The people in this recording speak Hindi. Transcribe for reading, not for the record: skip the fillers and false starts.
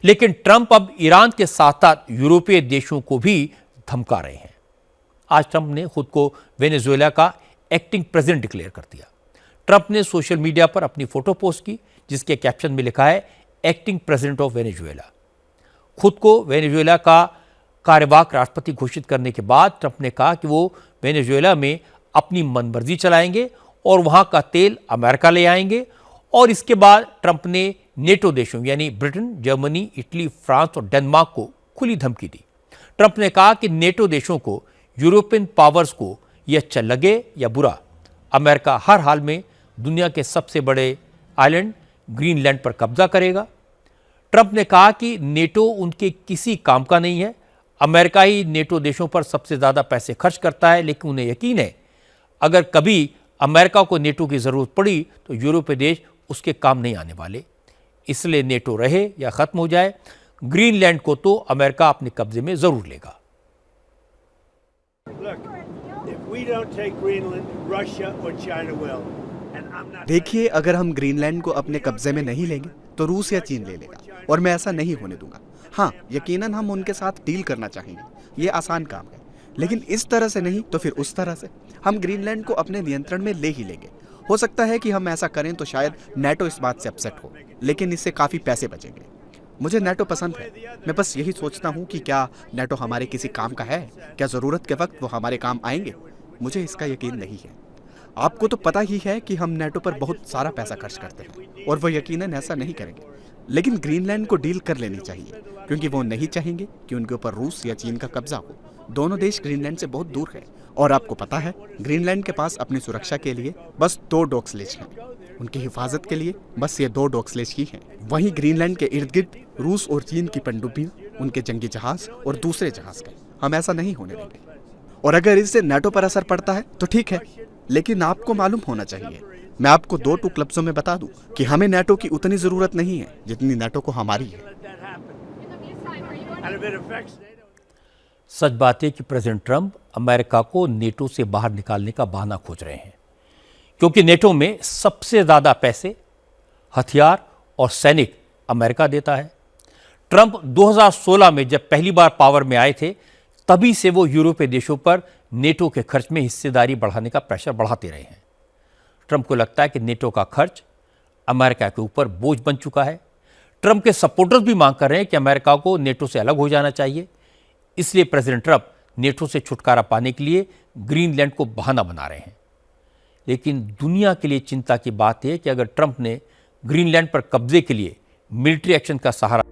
लेकिन ट्रंप अब ईरान के साथ साथ यूरोपीय देशों को भी धमका रहे हैं। आज ट्रंप ने खुद को वेनेजुएला का एक्टिंग प्रेसिडेंट डिक्लेयर कर दिया। ट्रंप ने सोशल मीडिया पर अपनी फोटो पोस्ट की, जिसके कैप्शन में लिखा है एक्टिंग प्रेसिडेंट ऑफ वेनेजुएला। खुद को वेनेजुएला का कार्यवाहक राष्ट्रपति घोषित करने के बाद ट्रंप ने कहा कि वो वेनेजुएला में अपनी मनमर्जी चलाएंगे और वहां का तेल अमेरिका ले आएंगे। और इसके बाद ट्रंप ने नेटो देशों यानी ब्रिटेन, जर्मनी, इटली, फ्रांस और डेनमार्क को खुली धमकी दी। ट्रंप ने कहा कि नेटो देशों को, यूरोपियन पावर्स को यह अच्छा लगे या बुरा, अमेरिका हर हाल में दुनिया के सबसे बड़े आइलैंड ग्रीनलैंड पर कब्जा करेगा। ट्रंप ने कहा कि नेटो उनके किसी काम का नहीं है। अमेरिका ही नेटो देशों पर सबसे ज्यादा पैसे खर्च करता है, लेकिन उन्हें यकीन है अगर कभी अमेरिका को नेटो की जरूरत पड़ी तो यूरोपीय देश उसके काम नहीं आने वाले। इसलिए नेटो रहे या खत्म हो जाए, ग्रीनलैंड को तो अमेरिका अपने कब्जे में जरूर लेगा। देखिए, अगर हम ग्रीनलैंड को अपने कब्जे में नहीं लेंगे तो रूस या चीन ले लेगा, और मैं ऐसा नहीं होने दूंगा। हाँ, यकीनन हम उनके साथ डील करना चाहेंगे, ये आसान काम है, लेकिन इस तरह से नहीं तो फिर उस तरह से। हम ग्रीनलैंड को अपने नियंत्रण में ले ही लेंगे। हो सकता है कि हम ऐसा करें तो शायद नेटो इस बात से अपसेट हो, लेकिन इससे काफी पैसे बचेंगे। मुझे नेटो पसंद है। मैं बस यही सोचता हूँ कि क्या नेटो हमारे किसी काम का है? क्या जरूरत के वक्त वो हमारे काम आएंगे? मुझे इसका यकीन नहीं है। आपको तो पता ही है कि हम नेटो पर बहुत सारा पैसा खर्च करते हैं और वो यकीनन ऐसा नहीं करेंगे। लेकिन ग्रीनलैंड को डील कर लेनी चाहिए, क्योंकि वो नहीं चाहेंगे कि उनके ऊपर रूस या चीन का कब्जा हो। दोनों देश ग्रीनलैंड से बहुत दूर है, और आपको पता है ग्रीनलैंड के पास अपनी सुरक्षा के लिए बस 2 डॉक्सलेज हैं। उनकी हिफाजत के लिए बस ये 2 डॉक्सलेज ही हैं। वहीं ग्रीनलैंड के इर्द गिर्द रूस और चीन की पनडुब्बियां, उनके जंगी जहाज और दूसरे जहाज हैं। हम ऐसा नहीं होने देंगे। और अगर इससे नेटो पर असर पड़ता है तो ठीक है, लेकिन आपको मालूम होना चाहिए, मैं आपको 2 टूक लफ्जों में बता दूं कि हमें नेटो की उतनी जरूरत नहीं है जितनी नेटो को हमारी है। सच बात है कि प्रेसिडेंट ट्रंप अमेरिका को नेटो से बाहर निकालने का बहाना खोज रहे हैं, क्योंकि नेटो में सबसे ज्यादा पैसे, हथियार और सैनिक अमेरिका देता है। ट्रंप 2016 में जब पहली बार पावर में आए थे, तभी से वो यूरोपीय देशों पर नेटो के खर्च में हिस्सेदारी बढ़ाने का प्रेशर बढ़ाते रहे हैं। ट्रंप को लगता है कि नेटो का खर्च अमेरिका के ऊपर बोझ बन चुका है। ट्रंप के सपोर्टर्स भी मांग कर रहे हैं कि अमेरिका को नेटो से अलग हो जाना चाहिए। इसलिए प्रेसिडेंट ट्रंप नेटो से छुटकारा पाने के लिए ग्रीनलैंड को बहाना बना रहे हैं। लेकिन दुनिया के लिए चिंता की बात है कि अगर ट्रंप ने ग्रीनलैंड पर कब्जे के लिए मिलिट्री एक्शन का सहारा